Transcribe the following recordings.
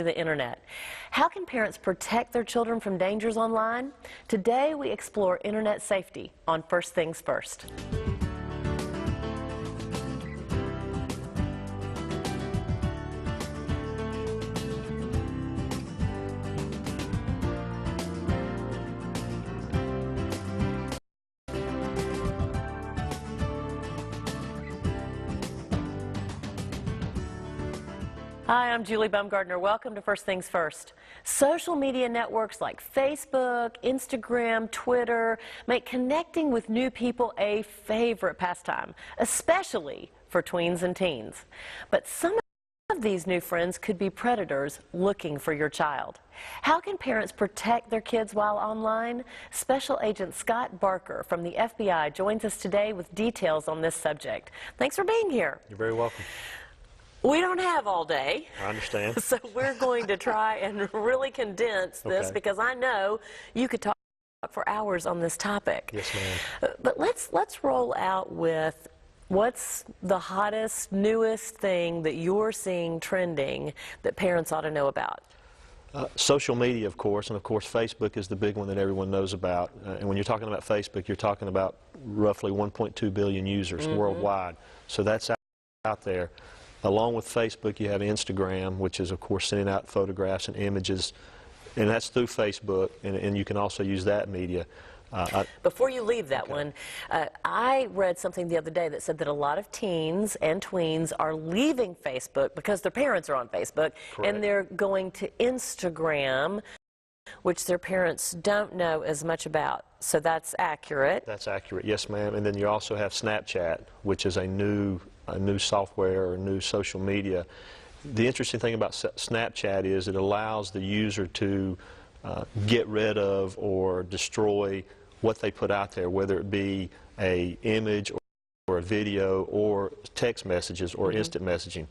the internet. How can parents protect their children from dangers online? Today we explore internet safety on First Things First. Hi, I'm Julie Baumgardner. Welcome to First Things First. Social media networks like Facebook, Instagram, Twitter make connecting with new people a favorite pastime, especially for tweens and teens. But some of these new friends could be predators looking for your child. How can parents protect their kids while online? Special Agent Scott Barker from the FBI joins us today with details on this subject. Thanks for being here. You're very welcome. We don't have all day. I understand. So we're going to try and really condense this because I know you could talk for hours on this topic. Yes, ma'am. But let's roll out with what's the hottest, newest thing that you're seeing trending that parents ought to know about? Social media, of course, and of course Facebook is the big one that everyone knows about. And when you're talking about Facebook, you're talking about roughly 1.2 billion users worldwide. So that's out there. Along with Facebook, you have Instagram, which is, of course, sending out photographs and images, and that's through Facebook, and you can also use that media. Before you leave that one, I read something the other day that said that a lot of teens and tweens are leaving Facebook because their parents are on Facebook, and they're going to Instagram, which their parents don't know as much about. So that's accurate. That's accurate, yes, ma'am. And then you also have Snapchat, which is a new software or new social media. The interesting thing about Snapchat is it allows the user to get rid of or destroy what they put out there, whether it be an image or a video or text messages or instant messaging.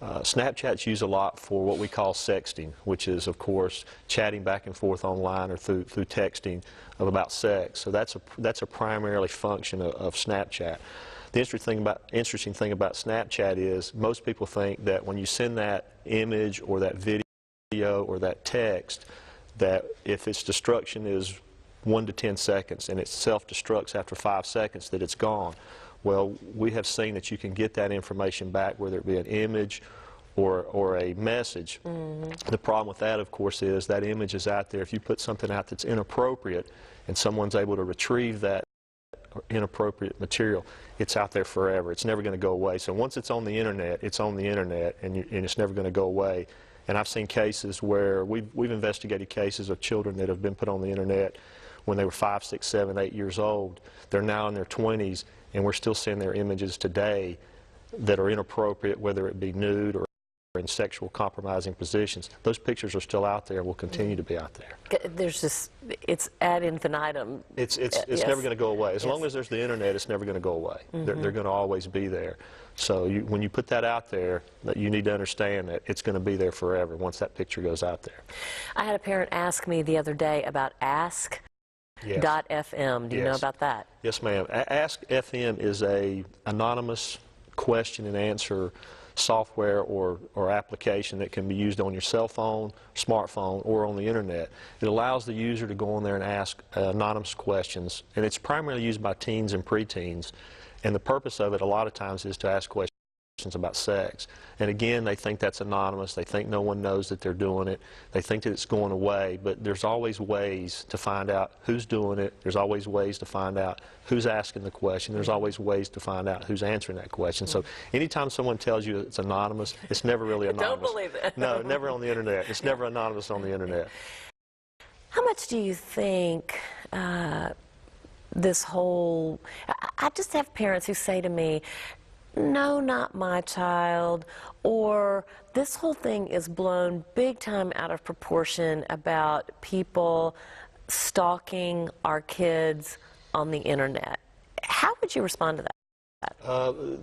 Snapchat's used a lot for what we call sexting, which is, of course, chatting back and forth online or through texting about sex. So that's a primarily function of Snapchat. The interesting thing about Snapchat is most people think that when you send that image or that video or that text, that if its destruction is 1 to 10 seconds and it self-destructs after 5 seconds, that it's gone. Well, we have seen that you can get that information back, whether it be an image or a message. The problem with that, of course, is that image is out there. If you put something out that's inappropriate and someone's able to retrieve that inappropriate material, it's out there forever. It's never going to go away. So once it's on the internet, it's on the internet, and it's never going to go away. And I've seen cases where we've investigated cases of children that have been put on the internet when they were 5, 6, 7, 8 years old. They're now in their 20s, and we're still seeing their images today that are inappropriate, whether it be nude or in sexual compromising positions. Those pictures are still out there and will continue to be out there. There's just, it's ad infinitum. It's never going to go away. As long as there's the internet, it's never going to go away. They're going to always be there. So when you put that out there, you need to understand that it's going to be there forever once that picture goes out there. I had a parent ask me the other day about Ask.fm. Do you know about that? Yes, ma'am. Ask.fm is a anonymous question and answer software or application that can be used on your cell phone, smartphone, or on the internet. It allows the user to go on there and ask anonymous questions, and it's primarily used by teens and preteens. And the purpose of it a lot of times is to ask questions about sex. And again, they think that's anonymous. They think no one knows that they're doing it. They think that it's going away, but there's always ways to find out who's doing it. There's always ways to find out who's asking the question. There's always ways to find out who's answering that question. So anytime someone tells you it's anonymous, it's never really anonymous. Don't believe it. No, never on the internet. It's never anonymous on the internet. How much do you think this whole, I just have parents who say to me, no, not my child, or this whole thing is blown big time out of proportion about people stalking our kids on the internet. How would you respond to that?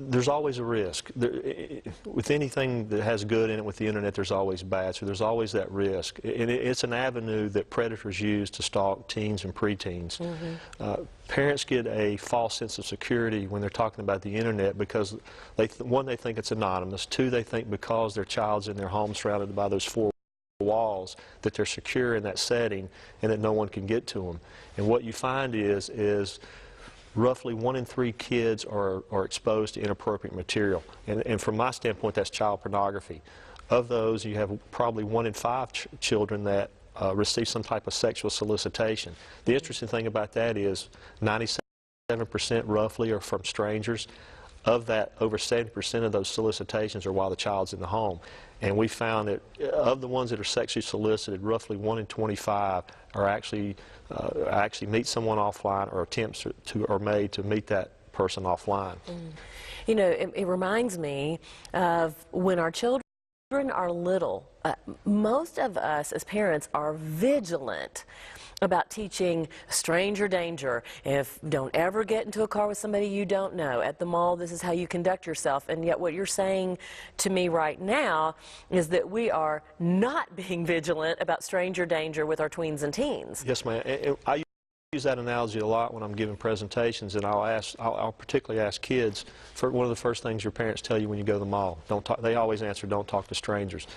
There's always a risk. With anything that has good in it with the internet, there's always bad, so there's always that risk. And it's an avenue that predators use to stalk teens and preteens. Parents get a false sense of security when they're talking about the internet because, one, they think it's anonymous. Two, they think because their child's in their home surrounded by those four walls, that they're secure in that setting and that no one can get to them. And what you find is roughly 1 in 3 kids are exposed to inappropriate material. And from my standpoint, that's child pornography. Of those, you have probably 1 in 5 children that receive some type of sexual solicitation. The interesting thing about that is 97% roughly are from strangers. Of that, over 70% of those solicitations are while the child's in the home. And we found that of the ones that are sexually solicited, roughly 1 in 25 are actually meet someone offline, or attempts are made to meet that person offline. You know, it reminds me of when our children are little. Most of us as parents are vigilant about teaching stranger danger. If don't ever get into a car with somebody you don't know. At the mall, this is how you conduct yourself. And yet what you're saying to me right now is that we are not being vigilant about stranger danger with our tweens and teens. Yes, ma'am. And I use that analogy a lot when I'm giving presentations, and I'll particularly ask kids, for one of the first things your parents tell you when you go to the mall, don't talk, they always answer, don't talk to strangers.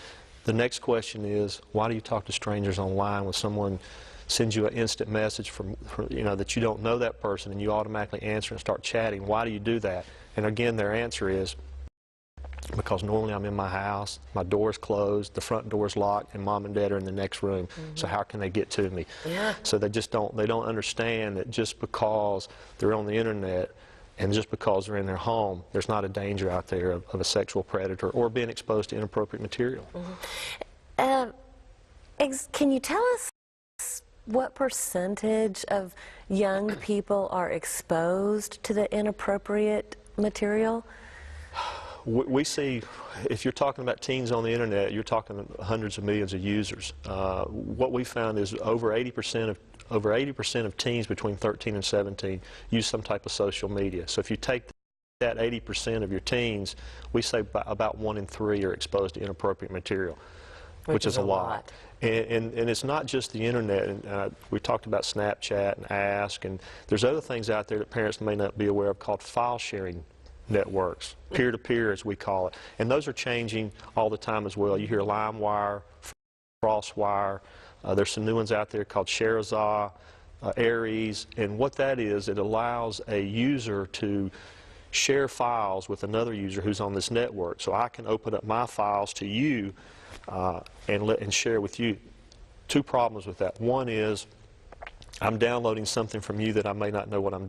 The next question is, why do you talk to strangers online when someone sends you an instant message from you know, that you don't know that person, and you automatically answer and start chatting? Why do you do that? And again, their answer is, because normally I'm in my house, my door's closed, the front door's locked, and mom and dad are in the next room. So how can they get to me? Yeah. So they don't understand that just because they're on the internet and just because they're in their home, there's not a danger out there of a sexual predator or being exposed to inappropriate material. Can you tell us what percentage of young people are exposed to the inappropriate material? We see, if you're talking about teens on the internet, you're talking hundreds of millions of users. What we found is over 80% of teens between 13 and 17 use some type of social media. So if you take that 80% of your teens, we say about 1 in 3 are exposed to inappropriate material, which is a lot. And it's not just the internet. And, we talked about Snapchat and Ask, and there's other things out there that parents may not be aware of called file sharing networks, peer-to-peer as we call it. And those are changing all the time as well. You hear LimeWire, Crosswire, there's some new ones out there called Shareaza, Aries, and what that is, it allows a user to share files with another user who's on this network. So I can open up my files to you and share with you. Two problems with that. One is I'm downloading something from you that I may not know what I'm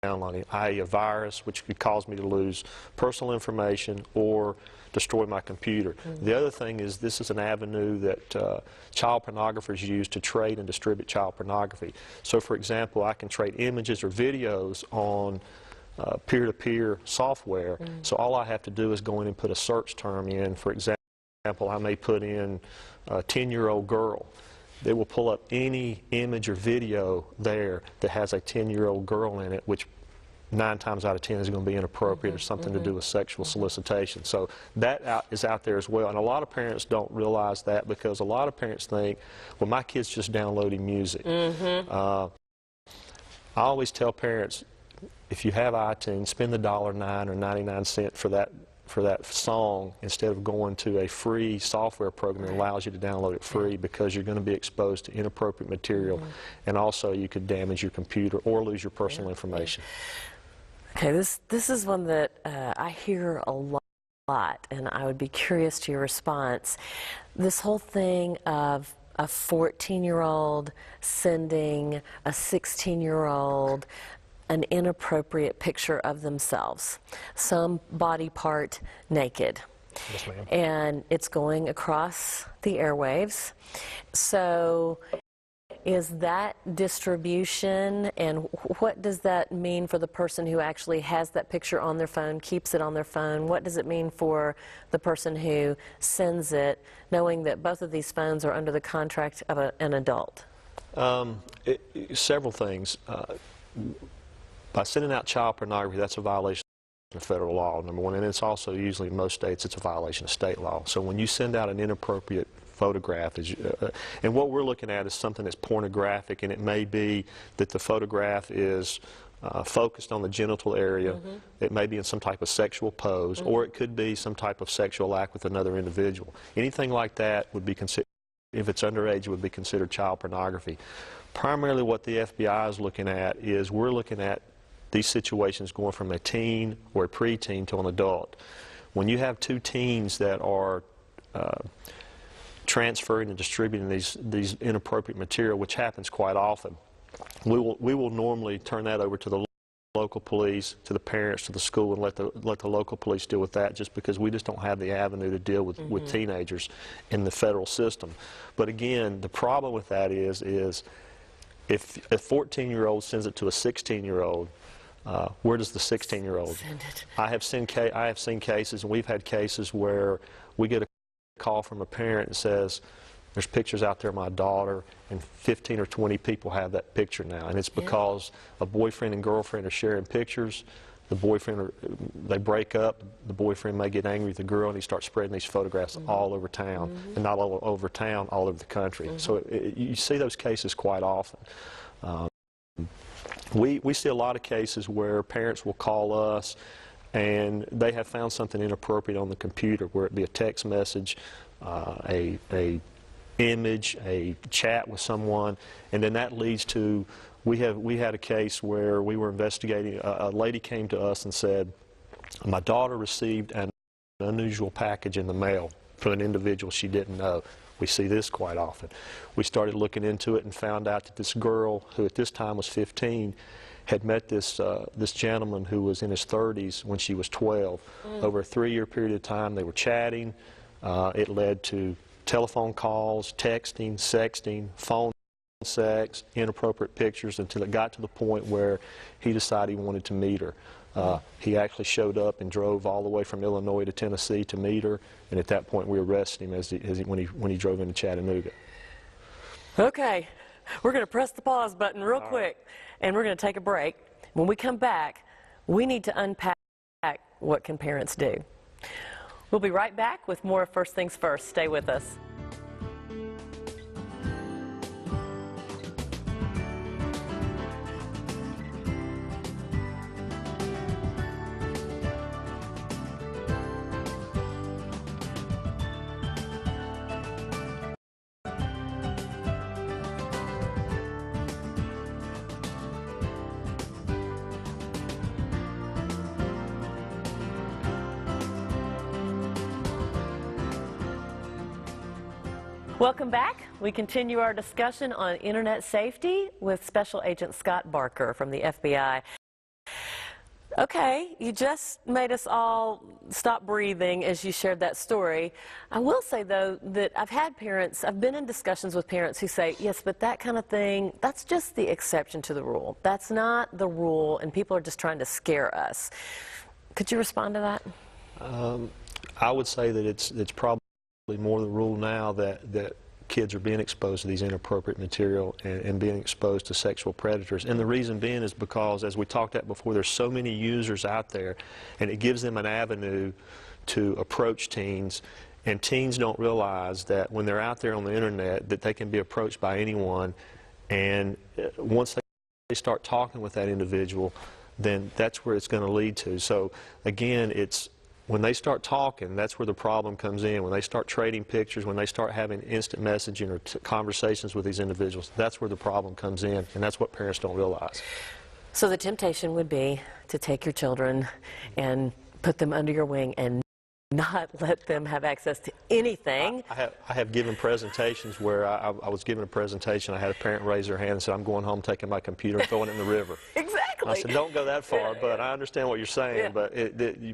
downloading, i.e. a virus, which could cause me to lose personal information or destroy my computer. The other thing is this is an avenue that child pornographers use to trade and distribute child pornography. So for example, I can trade images or videos on peer-to-peer software. So all I have to do is go in and put a search term in. For example, I may put in a 10-year-old girl. They will pull up any image or video there that has a 10-year-old girl in it, which 9 times out of 10 is going to be inappropriate or something to do with sexual solicitation. So that is out there as well. And a lot of parents don't realize that, because a lot of parents think, well, my kid's just downloading music. I always tell parents, if you have iTunes, spend the $1.09 or 99 cents for that song instead of going to a free software program that allows you to download it free, because you're going to be exposed to inappropriate material, and also you could damage your computer or lose your personal information. Okay, this is one that I hear a lot, and I would be curious to your response. This whole thing of a 14-year-old sending a 16-year-old an inappropriate picture of themselves, some body part naked. Yes, ma'am. And it's going across the airwaves. So is that distribution, and what does that mean for the person who actually has that picture on their phone, keeps it on their phone? What does it mean for the person who sends it, knowing that both of these phones are under the contract of an adult? Several things. By sending out child pornography, that's a violation of federal law, number one, and it's also usually in most states it's a violation of state law. So when you send out an inappropriate photograph, and what we're looking at is something that's pornographic, and it may be that the photograph is focused on the genital area, it may be in some type of sexual pose, or it could be some type of sexual act with another individual. Anything like that would be considered if it's underage, it would be considered child pornography. Primarily what the FBI is looking at is we're looking at these situations going from a teen or a preteen to an adult. When you have two teens that are transferring and distributing these inappropriate material, which happens quite often, we will normally turn that over to the local police, to the parents, to the school, and let the local police deal with that, just because we just don't have the avenue to deal with teenagers in the federal system. But again, the problem with that is if a 14-year-old sends it to a 16-year-old, where does the 16-year-old send it? I have seen cases, and we've had cases where we get a call from a parent that says, there's pictures out there of my daughter, and 15 or 20 people have that picture now, and it's because a boyfriend and girlfriend are sharing pictures. The boyfriend, they break up, the boyfriend may get angry with the girl, and he starts spreading these photographs all over town, and not all over town, all over the country. So you see those cases quite often. We see a lot of cases where parents will call us and they have found something inappropriate on the computer, where it be a text message, a image, a chat with someone, and then that leads to, we had a case where we were investigating. A lady came to us and said, my daughter received an unusual package in the mail from an individual she didn't know. We see this quite often. We started looking into it and found out that this girl, who at this time was 15, had met this gentleman who was in his 30s when she was 12. Over a 3-year period of time, they were chatting. It led to telephone calls, texting, sexting, phone sex, inappropriate pictures, until it got to the point where he decided he wanted to meet her. He actually showed up and drove all the way from Illinois to Tennessee to meet her, and at that point we arrested him when he drove into Chattanooga. Okay, we're going to press the pause button real quick, and we're going to take a break. When we come back, we need to unpack what can parents do. We'll be right back with more of First Things First. Stay with us. Welcome back. We continue our discussion on internet safety with Special Agent Scott Barker from the FBI. Okay, you just made us all stop breathing as you shared that story. I will say, though, that I've been in discussions with parents who say, yes, but that kind of thing, that's just the exception to the rule. That's not the rule, and people are just trying to scare us. Could you respond to that? I would say that it's probably more the rule now that kids are being exposed to these inappropriate material and being exposed to sexual predators. And the reason being is because, as we talked about before, there's so many users out there, and it gives them an avenue to approach teens. And teens don't realize that when they're out there on the internet that they can be approached by anyone, and once they start talking with that individual, then that's where it's going to lead to. So again, when they start talking, that's where the problem comes in. When they start trading pictures, when they start having instant messaging or conversations with these individuals, that's where the problem comes in, and that's what parents don't realize. So the temptation would be to take your children and put them under your wing and not let them have access to anything. I have given presentations where I was giving a presentation. I had a parent raise their hand and said, I'm going home, taking my computer and throwing it in the river. Exactly. I said, don't go that far, but I understand what you're saying. But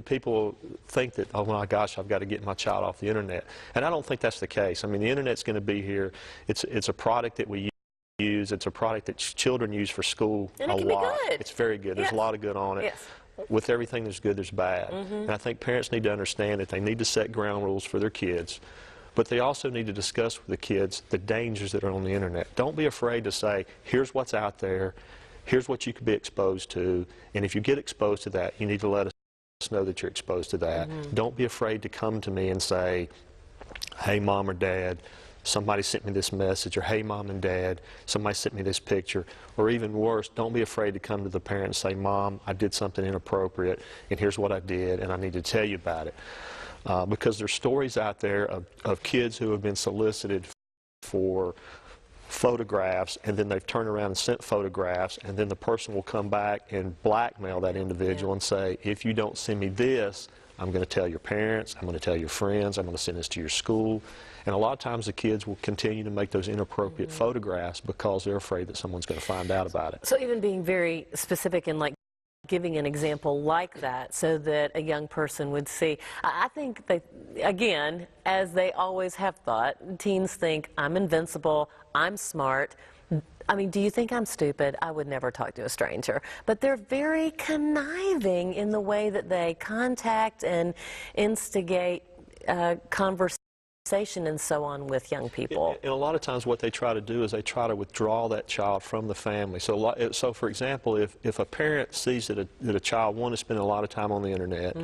people think that, oh my gosh, I've got to get my child off the internet. And I don't think that's the case. I mean, the internet's going to be here. It's a product that we use. It's a product that children use for school a lot. And it can be good. It's very good. There's a lot of good on it. Yes. With everything that's good, there's bad. And I think parents need to understand that they need to set ground rules for their kids, but they also need to discuss with the kids the dangers that are on the internet. Don't be afraid to say, here's what's out there, here's what you could be exposed to, and if you get exposed to that, you need to let us know that you're exposed to that. Don't be afraid to come to me and say, hey, Mom or Dad, somebody sent me this message, or hey, Mom and Dad, somebody sent me this picture. Or even worse, don't be afraid to come to the parent and say, Mom, I did something inappropriate, and here's what I did, and I need to tell you about it. Because there's stories out there of kids who have been solicited for photographs, and then they've turned around and sent photographs, and then the person will come back and blackmail that individual and say, if you don't send me this, I'm going to tell your parents, I'm going to tell your friends, I'm going to send this to your school. And a lot of times the kids will continue to make those inappropriate photographs because they're afraid that someone's going to find out about it. So even being very specific in like giving an example like that so that a young person would see. I think they, again, as they always have thought, teens think, I'm invincible, I'm smart. I mean, do you think I'm stupid? I would never talk to a stranger. But they're very conniving in the way that they contact and instigate conversation and so on with young people. And a lot of times what they try to do is they try to withdraw that child from the family. So for example, if a parent sees that a child, one, is spending a lot of time on the internet,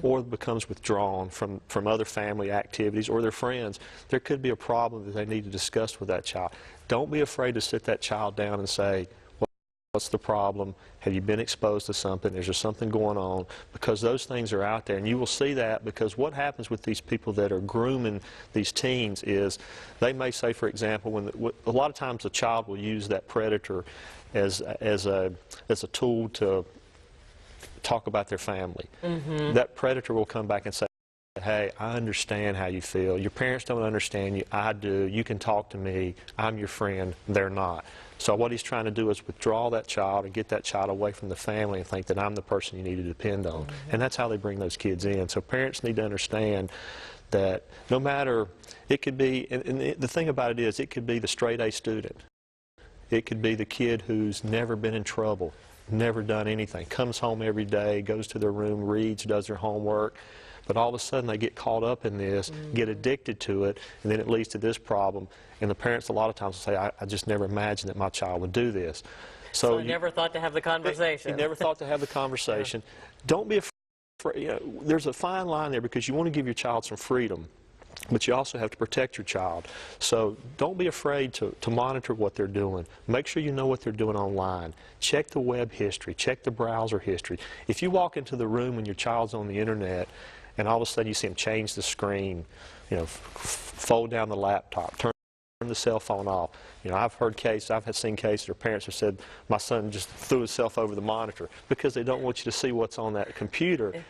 or becomes withdrawn from other family activities or their friends, there could be a problem that they need to discuss with that child. Don't be afraid to sit that child down and say, what's the problem? Have you been exposed to something? Is there something going on? Because those things are out there, and you will see that, because what happens with these people that are grooming these teens is they may say, for example, a lot of times the child will use that predator as a tool to talk about their family. That predator will come back and say, hey, I understand how you feel. Your parents don't understand you. I do. You can talk to me. I'm your friend. They're not. So what he's trying to do is withdraw that child and get that child away from the family and think that I'm the person you need to depend on. And that's how they bring those kids in. So parents need to understand that no matter, it could be, and the thing about it is, it could be the straight A student. It could be the kid who's never been in trouble, never done anything, comes home every day, goes to their room, reads, does their homework. But all of a sudden they get caught up in this, get addicted to it, and then it leads to this problem. And the parents a lot of times will say, I just never imagined that my child would do this. So I never thought to have the conversation. You never thought to have the conversation. Don't be afraid. You know, there's a fine line there, because you want to give your child some freedom, but you also have to protect your child. So don't be afraid to monitor what they're doing. Make sure you know what they're doing online. Check the web history. Check the browser history. If you walk into the room when your child's on the internet, and all of a sudden you see them change the screen, you know, fold down the laptop, turn the cell phone off. You know, I've seen cases where parents have said, my son just threw himself over the monitor, because they don't want you to see what's on that computer.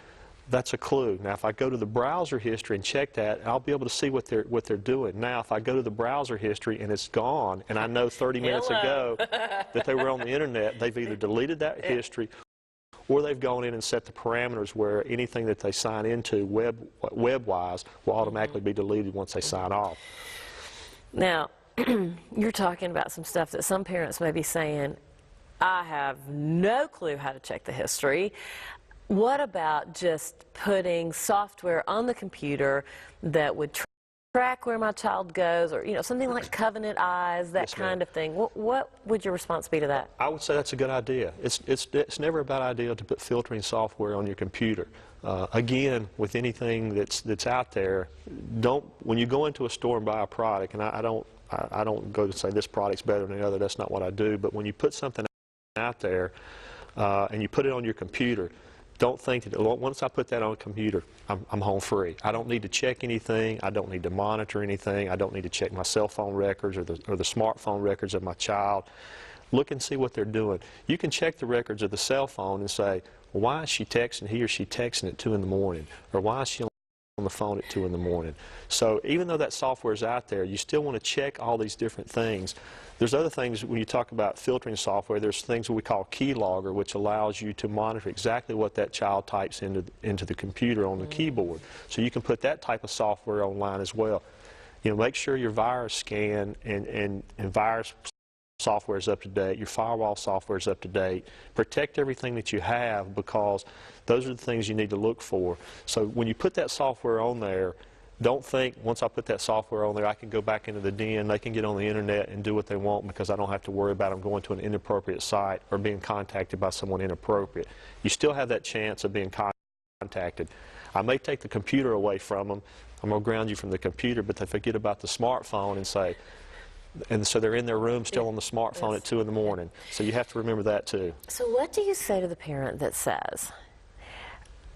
That's a clue. Now, if I go to the browser history and check that, I'll be able to see what they're doing. Now, if I go to the browser history and it's gone, and I know 30 minutes ago that they were on the internet, they've either deleted that history, or they've gone in and set the parameters where anything that they sign into web-wise will automatically be deleted once they sign off. Now, you're talking about some stuff that some parents may be saying, I have no clue how to check the history. What about just putting software on the computer that would track where my child goes, or, you know, something like Covenant Eyes, that kind of thing? What would your response be to that? I would say that's a good idea. It's never a bad idea to put filtering software on your computer. Again, with anything that's out there, when you go into a store and buy a product, and I don't go to say this product's better than the other. That's not what I do. But when you put something out there and you put it on your computer, don't think that once I put that on a computer, I'm home free. I don't need to check anything. I don't need to monitor anything. I don't need to check my cell phone records or the smartphone records of my child. Look and see what they're doing. You can check the records of the cell phone and say, well, why is he or she texting at 2 in the morning? Or why is she on the phone at 2 in the morning? So even though that software is out there, you still want to check all these different things. There's other things when you talk about filtering software. There's things we call keylogger, which allows you to monitor exactly what that child types into the computer on the keyboard. So you can put that type of software online as well. You know, make sure your virus scan and virus software is up to date, your firewall software is up to date. Protect everything that you have, because those are the things you need to look for. So when you put that software on there, don't think, once I put that software on there, I can go back into the den, they can get on the internet and do what they want, because I don't have to worry about them going to an inappropriate site or being contacted by someone inappropriate. You still have that chance of being contacted. I may take the computer away from them, I'm going to ground you from the computer, but they forget about the smartphone and say, and so they're in their room still on the smartphone at 2 in the morning. So you have to remember that too. So what do you say to the parent that says,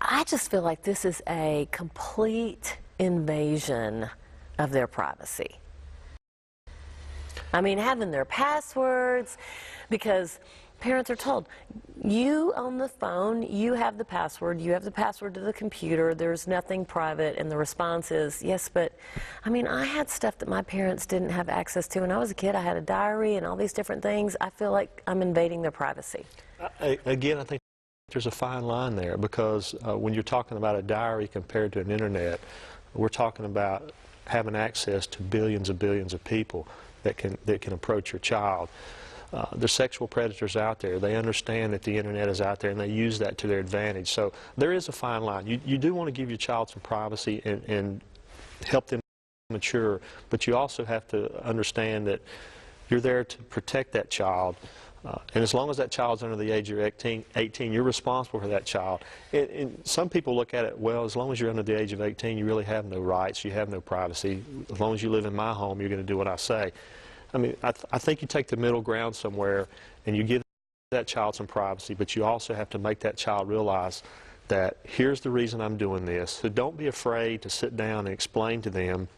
I just feel like this is a complete invasion of their privacy? I mean, having their passwords, because parents are told, you on the phone, you have the password to the computer, there's nothing private, and the response is, yes, but, I mean, I had stuff that my parents didn't have access to when I was a kid. I had a diary and all these different things. I feel like I'm invading their privacy. Again, I think there's a fine line there, because when you're talking about a diary compared to an internet, we're talking about having access to billions of people that can approach your child. There's sexual predators out there. They understand that the internet is out there, and they use that to their advantage. So there is a fine line. You do want to give your child some privacy and help them mature, but you also have to understand that you're there to protect that child. And as long as that child's under the age of 18, you're responsible for that child. And some people look at it, well, as long as you're under the age of 18, you really have no rights, you have no privacy. As long as you live in my home, you're going to do what I say. I mean, I think you take the middle ground somewhere, and you give that child some privacy, but you also have to make that child realize that here's the reason I'm doing this. So don't be afraid to sit down and explain to them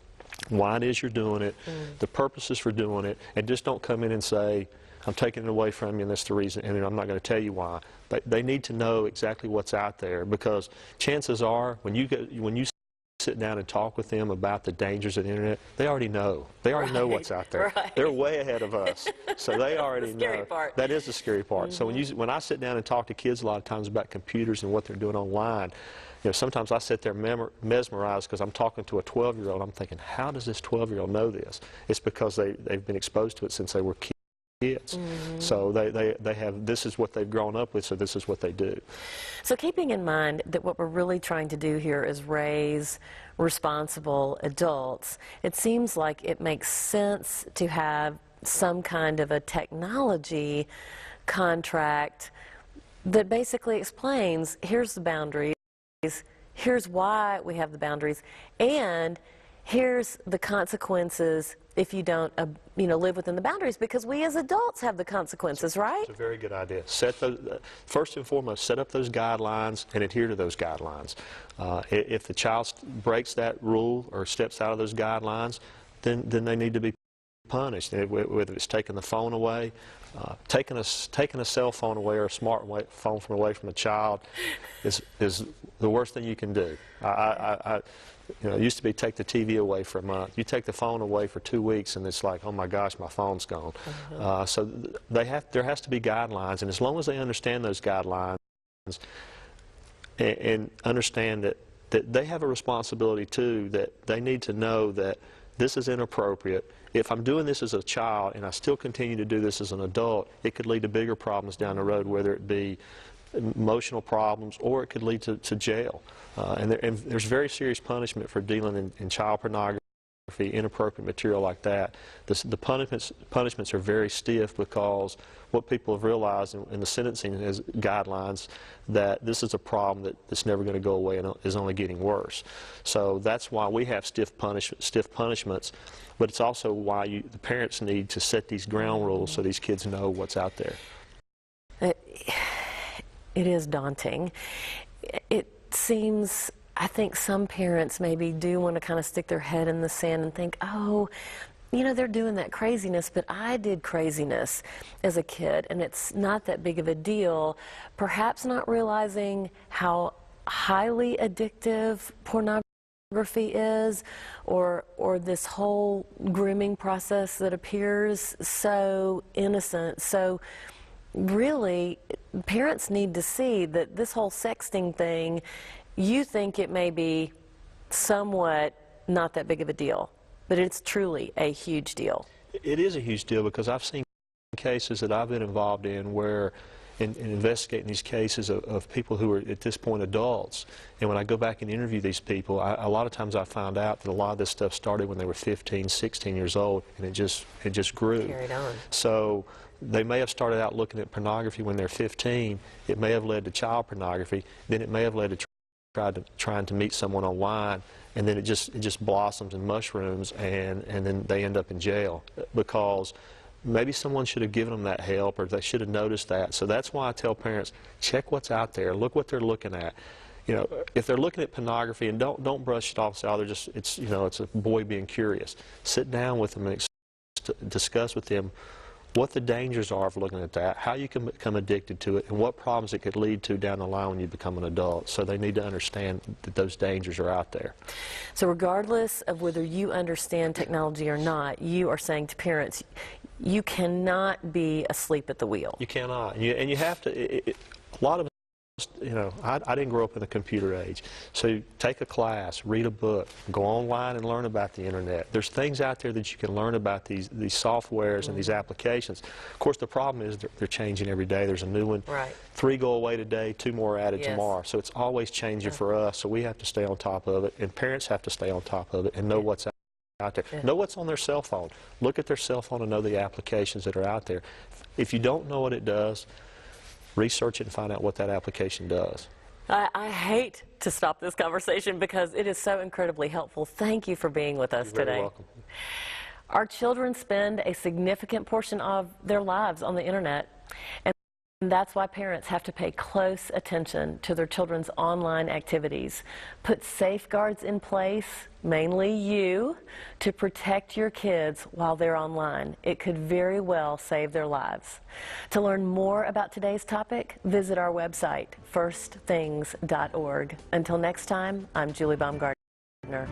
why it is you're doing it, the purposes for doing it, and just don't come in and say, I'm taking it away from you, and that's the reason, and I'm not going to tell you why. But they need to know exactly what's out there, because chances are, when you sit down and talk with them about the dangers of the internet, they already know. They already know what's out there. Right. They're way ahead of us, so they already the scary know. Part. That is the scary part. So when I sit down and talk to kids a lot of times about computers and what they're doing online, you know, sometimes I sit there mesmerized because I'm talking to a 12-year-old. I'm thinking, how does this 12-year-old know this? It's because they've been exposed to it since they were kids. So they have, this is what they've grown up with, so this is what they do. So keeping in mind that what we're really trying to do here is raise responsible adults, it seems like it makes sense to have some kind of a technology contract that basically explains, here's the boundaries, here's why we have the boundaries, and here's the consequences if you don't, live within the boundaries, because we as adults have the consequences, right? It's a very good idea. Set those, first and foremost, set up those guidelines and adhere to those guidelines. If the child breaks that rule or steps out of those guidelines, then they need to be punished. Whether it's taking the phone away, taking a cell phone away or a phone from away from a child is the worst thing you can do. It used to be take the TV away for a month. You take the phone away for 2 weeks, and it's like, oh my gosh, my phone's gone. So there has to be guidelines, and as long as they understand those guidelines and understand that they have a responsibility too, that they need to know that this is inappropriate. If I'm doing this as a child and I still continue to do this as an adult, it could lead to bigger problems down the road, whether it be emotional problems or it could lead to jail. And there's very serious punishment for dealing in child pornography, inappropriate material like that. The punishments are very stiff, because what people have realized in the sentencing guidelines, that this is a problem that's never going to go away and is only getting worse. So that's why we have stiff punishments, but it's also why the parents need to set these ground rules so these kids know what's out there. It is daunting. It seems, I think some parents maybe do want to kind of stick their head in the sand and think, oh, they're doing that craziness, but I did craziness as a kid, and it's not that big of a deal. Perhaps not realizing how highly addictive pornography is, or this whole grooming process that appears so innocent. So really, parents need to see that this whole sexting thing, you think it may be somewhat not that big of a deal, but it's truly a huge deal. It is a huge deal, because I've seen cases that I've been involved in where, in investigating these cases of people who are at this point adults, and when I go back and interview these people, a lot of times I found out that a lot of this stuff started when they were 15, 16 years old, and it just grew. Carried on. So they may have started out looking at pornography when they're 15. It may have led to child pornography. Then it may have led to trying to meet someone online, and then it just blossoms and mushrooms, and then they end up in jail, because maybe someone should have given them that help, or they should have noticed that. So that's why I tell parents, check what's out there, look what they're looking at. If they're looking at pornography, and don't brush it off, say, oh, it's a boy being curious. Sit down with them and discuss with them what the dangers are of looking at that, how you can become addicted to it, and what problems it could lead to down the line when you become an adult. So they need to understand that those dangers are out there. So regardless of whether you understand technology or not, you are saying to parents, you cannot be asleep at the wheel. You cannot. And you have to, a lot of us, I didn't grow up in the computer age. So take a class, read a book, go online and learn about the internet. There's things out there that you can learn about these softwares and these applications. Of course, the problem is they're changing every day. There's a new one. Right. 3 go away today, 2 more added tomorrow. So it's always changing for us. So we have to stay on top of it, and parents have to stay on top of it and know what's out there. Know what's on their cell phone. Look at their cell phone and know the applications that are out there. If you don't know what it does, research it and find out what that application does. I hate to stop this conversation because it is so incredibly helpful. Thank you for being with us today. You're very welcome. Our children spend a significant portion of their lives on the internet, and that's why parents have to pay close attention to their children's online activities. Put safeguards in place, mainly you, to protect your kids while they're online. It could very well save their lives. To learn more about today's topic, visit our website, firstthings.org. Until next time, I'm Julie Baumgartner.